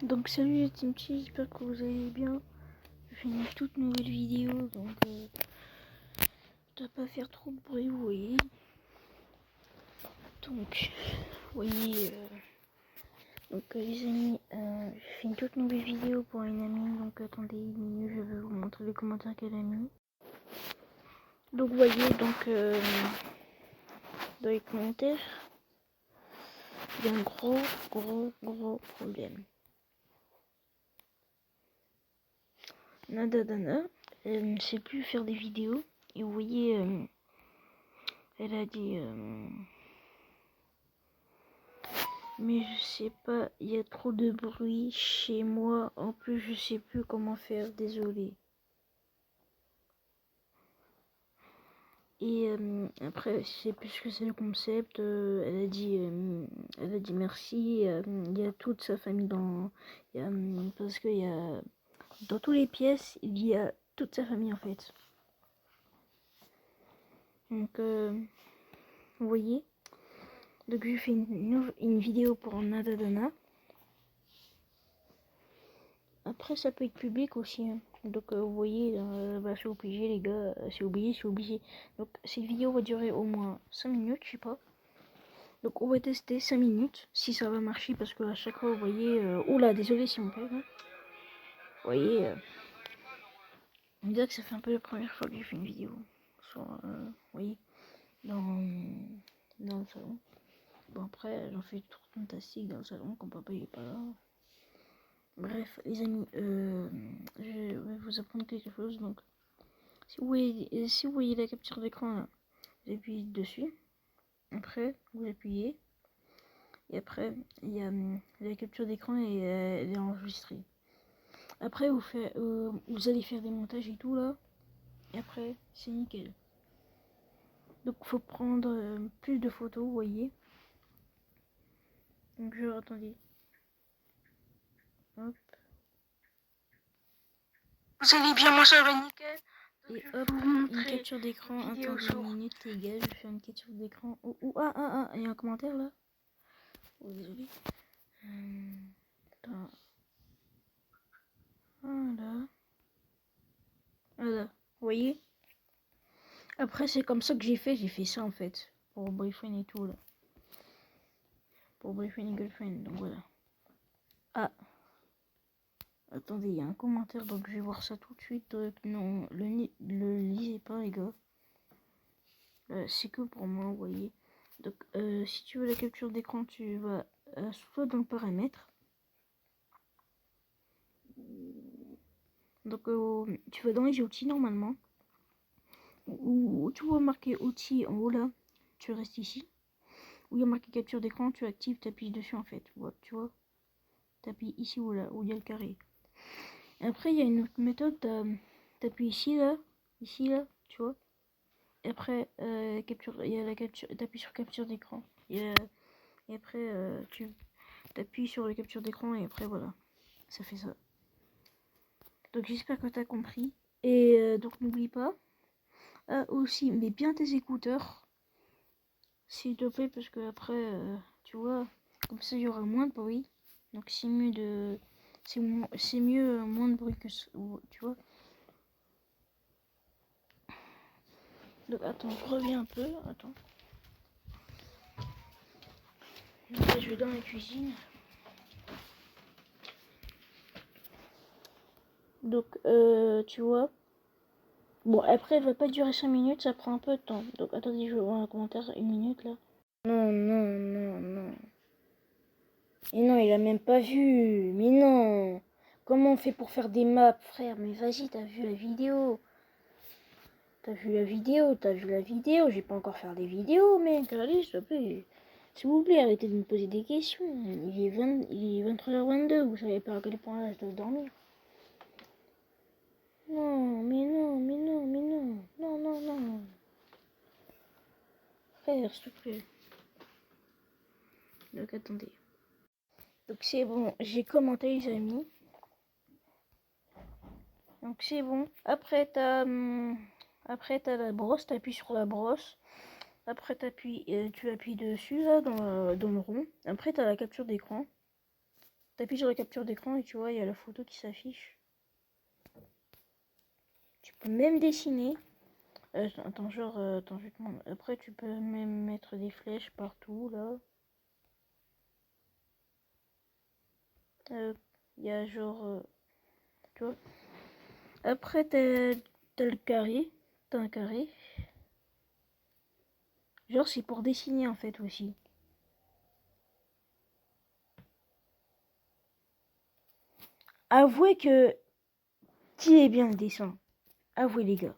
Donc salut les Team Cheese, j'espère que vous allez bien. Je fais une toute nouvelle vidéo, donc je dois pas faire trop de bruit, vous voyez. Donc, vous voyez, les amis, je fais une toute nouvelle vidéo pour une amie, donc attendez une minute, je vais vous montrer les commentaires qu'elle a mis. Donc vous voyez, dans les commentaires, il y a un gros problème. Nadadana, elle ne sait plus faire des vidéos, et vous voyez, elle a dit... mais je sais pas, il y a trop de bruit chez moi. En plus, je sais plus comment faire, désolé. Et après, je sais plus ce que c'est le concept. Elle a dit merci. Il y a toute sa famille dans, parce qu'il y a dans toutes les pièces, il y a toute sa famille en fait. Donc, vous voyez. Donc, je fais une vidéo pour Nadadana. Après, ça peut être public aussi. Hein. Donc, vous voyez, c'est obligé, les gars. C'est obligé. Donc, cette vidéo va durer au moins 5 minutes, je sais pas. Donc, on va tester 5 minutes si ça va marcher. Parce que à chaque fois, vous voyez. Oula, désolé si on perd. Hein. Vous voyez. On dirait que ça fait un peu la première fois que j'ai fait une vidéo. Sur, vous voyez. Dans le salon. Bon, après, j'en fais tout fantastique dans le salon quand papa il est pas là. Bref, les amis, je vais vous apprendre quelque chose. Donc, si vous voyez la capture d'écran, vous appuyez dessus. Après, vous appuyez. Et après, il y a la capture d'écran et elle est enregistrée. Après, vous allez faire des montages et tout là. Et après, c'est nickel. Donc, faut prendre plus de photos, vous voyez. Donc, attendez. Hop. Vous allez bien, moi ça va nickel. Et hop, une capture d'écran. Attendez une minute, les gars, je vais faire une capture d'écran. Il y a un commentaire là. Oh, désolé. Attends. Voilà. Vous voyez? Après, c'est comme ça que j'ai fait ça en fait. Pour boyfriend et tout là. Pour boyfriend et girlfriend, donc voilà. Ah. Attendez, il y a un commentaire, donc je vais voir ça tout de suite. Non, le lisez pas les gars. C'est que pour moi, vous voyez. Donc, si tu veux la capture d'écran, tu vas soit dans le paramètre. Donc, tu vas dans les outils normalement. Ou tu vois marqué outils en haut là. Tu restes ici. Où il y a marqué capture d'écran, tu actives, tu appuies dessus en fait. Voilà, tu vois. Tu appuies ici ou là, où il y a le carré. Et après, il y a une autre méthode. Tu appuies ici là, tu vois. Et après, il y a la capture, tu appuies sur capture d'écran. Et après, tu appuies sur la capture d'écran et après voilà. Ça fait ça. Donc j'espère que tu as compris. Et donc n'oublie pas. Aussi, mets bien tes écouteurs. S'il te plaît, parce que après, tu vois, comme ça il y aura moins de bruit. Donc c'est mieux de. C'est mieux moins de bruit que ça, tu vois. Donc attends, je reviens un peu. Attends. Donc là, je vais dans la cuisine. Donc, tu vois. Bon, après, elle va pas durer 5 minutes, ça prend un peu de temps. Donc, attendez, je vais voir un commentaire, 1 minute là. Non. Et non, il a même pas vu. Mais non. Comment on fait pour faire des maps, frère? Mais vas-y, t'as vu la vidéo. J'ai pas encore fait des vidéos, mec. Allez, s'il te plaît. S'il vous plaît, arrêtez de me poser des questions. Il est 23h22, vous savez pas à quel point là je dois dormir. Non. Non. Frère, s'il te plaît. Donc, attendez. Donc, c'est bon. J'ai commenté, les amis. Donc, c'est bon. Après, t'as la brosse. T'appuies sur la brosse. Après, tu appuies dessus, là, dans le rond. Après, t'as la capture d'écran. T'appuies sur la capture d'écran et tu vois, il y a la photo qui s'affiche. Tu peux même dessiner. Attends, attends, je vais te montrer. Après, tu peux même mettre des flèches partout, là. Il y a genre... tu vois. Après, t'as le carré. T'as un carré. Genre, c'est pour dessiner, en fait, aussi. Avouez que... Qui est bien le dessin? Avouez, les gars.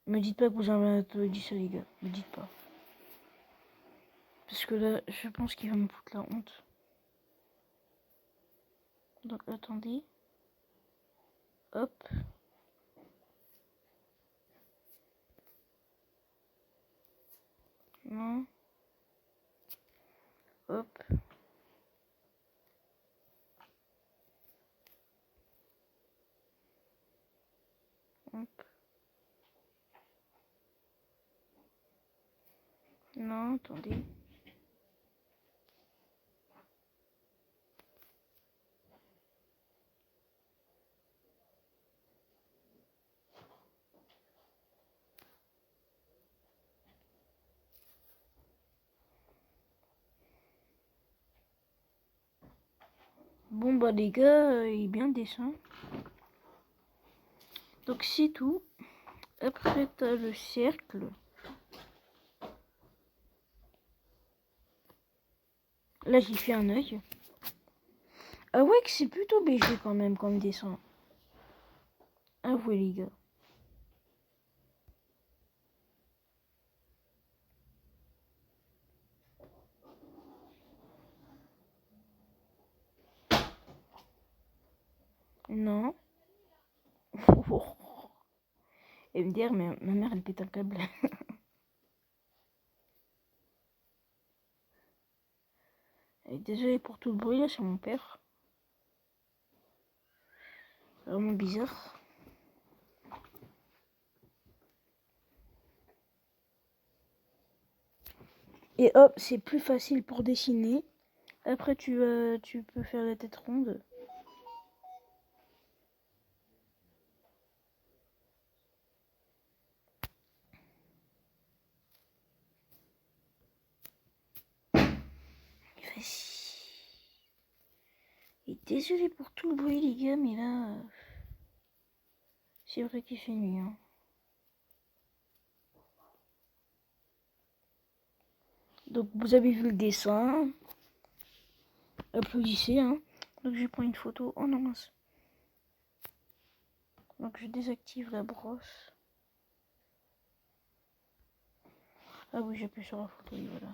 Me dites pas que vous avez dit ça, les gars. Me dites pas. Parce que là, je pense qu'il va me foutre la honte. Donc, attendez. Hop. Non. Hop. Hop. Non, attendez. Bon, bah, les gars, il est bien le dessin. Donc, c'est tout. Après, t'as le cercle. Là, j'ai fait un œil. Ah ouais, que c'est plutôt BG quand même comme dessin. Avouez, les gars. Non. Et me dire, mais ma mère, elle pète un câble. Et désolé pour tout le bruit, là, c'est mon père. Vraiment bizarre. Et hop, c'est plus facile pour dessiner. Après, tu peux faire la tête ronde. Et désolé pour tout le bruit, les gars, mais là, c'est vrai qu'il fait nuit. Hein. Donc, vous avez vu le dessin. Applaudissez, hein. Donc, je prends une photo. Oh non, mince. Donc, je désactive la brosse. Ah oui, j'appuie sur la photo, et voilà.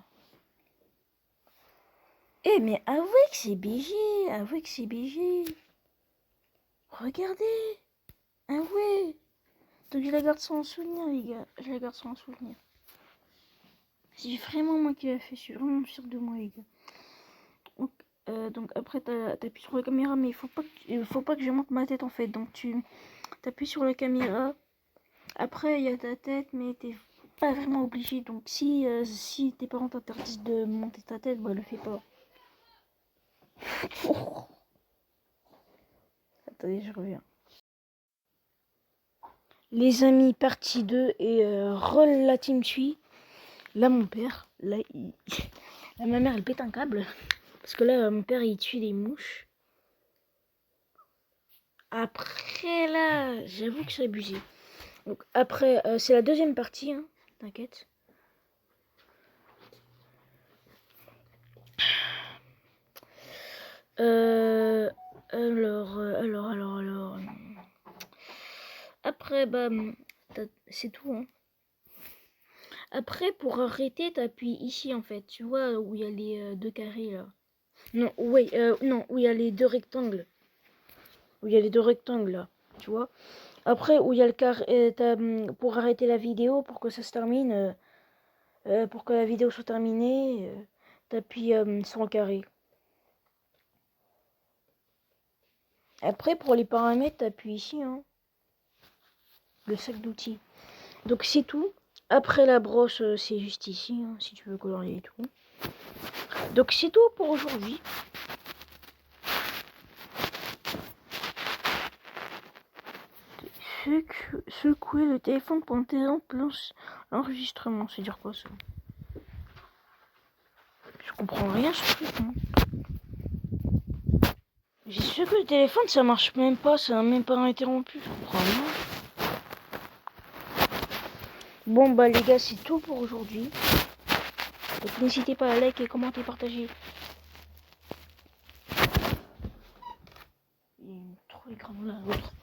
Eh, mais avouez que c'est BG. Avouez que c'est BG. Regardez. Avouez. Donc, je la garde sans souvenir, les gars. Je la garde sans souvenir. C'est vraiment moi qui l'ai fait. Je suis vraiment sûre de moi, les gars. Donc après, t'appuies sur la caméra, mais il faut pas que je monte ma tête, en fait. Donc, tu t'appuies sur la caméra. Après, il y a ta tête, mais t'es pas vraiment obligé. Donc, si tes parents t'interdisent de monter ta tête, bah, le fais pas. Attendez, je reviens. Les amis, partie 2 et roll la team suit. Là, mon père, là, là, ma mère, elle pète un câble. Parce que là, mon père, il tue des mouches. Après, là, j'avoue que c'est abusé. Donc, après, c'est la deuxième partie, hein. T'inquiète. Alors. Après, bah, c'est tout, hein. Après, pour arrêter, t'appuies ici, en fait. Tu vois, où il y a les deux carrés, là. Non, oui, non, où il y a les deux rectangles. Où il y a les deux rectangles, là. Tu vois. Après, où il y a le carré, pour arrêter la vidéo, pour que ça se termine, pour que la vidéo soit terminée, t'appuies sur le carré. Après, pour les paramètres, t'appuies ici, hein. Le sac d'outils. Donc, c'est tout. Après la brosse, c'est juste ici, hein, si tu veux colorier et tout. Donc c'est tout pour aujourd'hui. Secouer le téléphone pour interrompre l'enregistrement. C'est dire quoi ça? Je comprends rien ce truc. Hein. J'ai secoué le téléphone, ça marche même pas, ça n'a même pas interrompu. Je comprends rien. Bon bah les gars, c'est tout pour aujourd'hui. Donc n'hésitez pas à liker, commenter, partager. Il est trop écran là l'autre.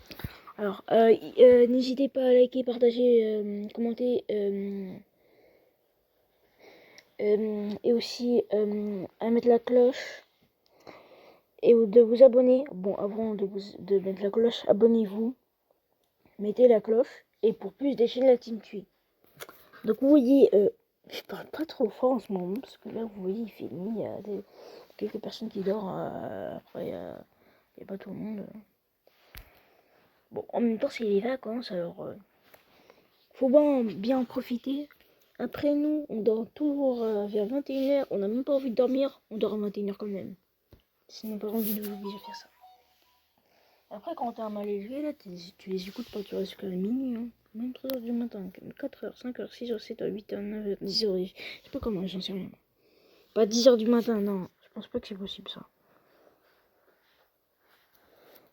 Alors n'hésitez pas à liker, partager, commenter et aussi à mettre la cloche et de vous abonner. Bon, avant de mettre la cloche, abonnez-vous, mettez la cloche et pour plus des chaînes la Team Tui. Donc vous voyez, je parle pas trop fort en ce moment parce que là vous voyez il fait nuit, il y a quelques personnes qui dorment, après il n'y a pas tout le monde. Bon, en même temps c'est les vacances alors faut bien en profiter. Après nous on dort toujours vers 21h, on n'a même pas envie de dormir, on dort à 21h quand même. C'est mes parents qui nous obligent à faire ça. Après quand t'es un mal élevé là, tu les écoutes pas, tu restes jusqu'à minuit. Hein. Même 3h du matin, 4h, 5h, 6h, 7h, 8h, 9h, 10h, je sais pas comment, j'en sais rien. Pas 10h du matin, non, je pense pas que c'est possible ça.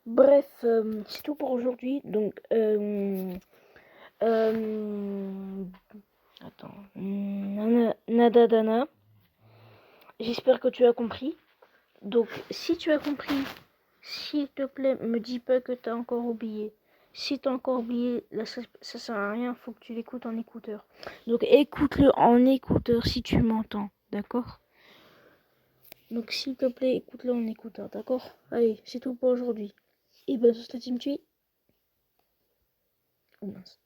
Bref, c'est tout pour aujourd'hui, donc attends, Nadadana, j'espère que tu as compris. Donc si tu as compris, s'il te plaît, me dis pas que t'as encore oublié. Si t'as encore oublié, là ça sert à rien, faut que tu l'écoutes en écouteur. Donc écoute-le en écouteur si tu m'entends, d'accord? Donc s'il te plaît, écoute-le en écouteur, d'accord? Allez, c'est tout pour aujourd'hui. Et ben, c'est la Team Tui. Oh mince.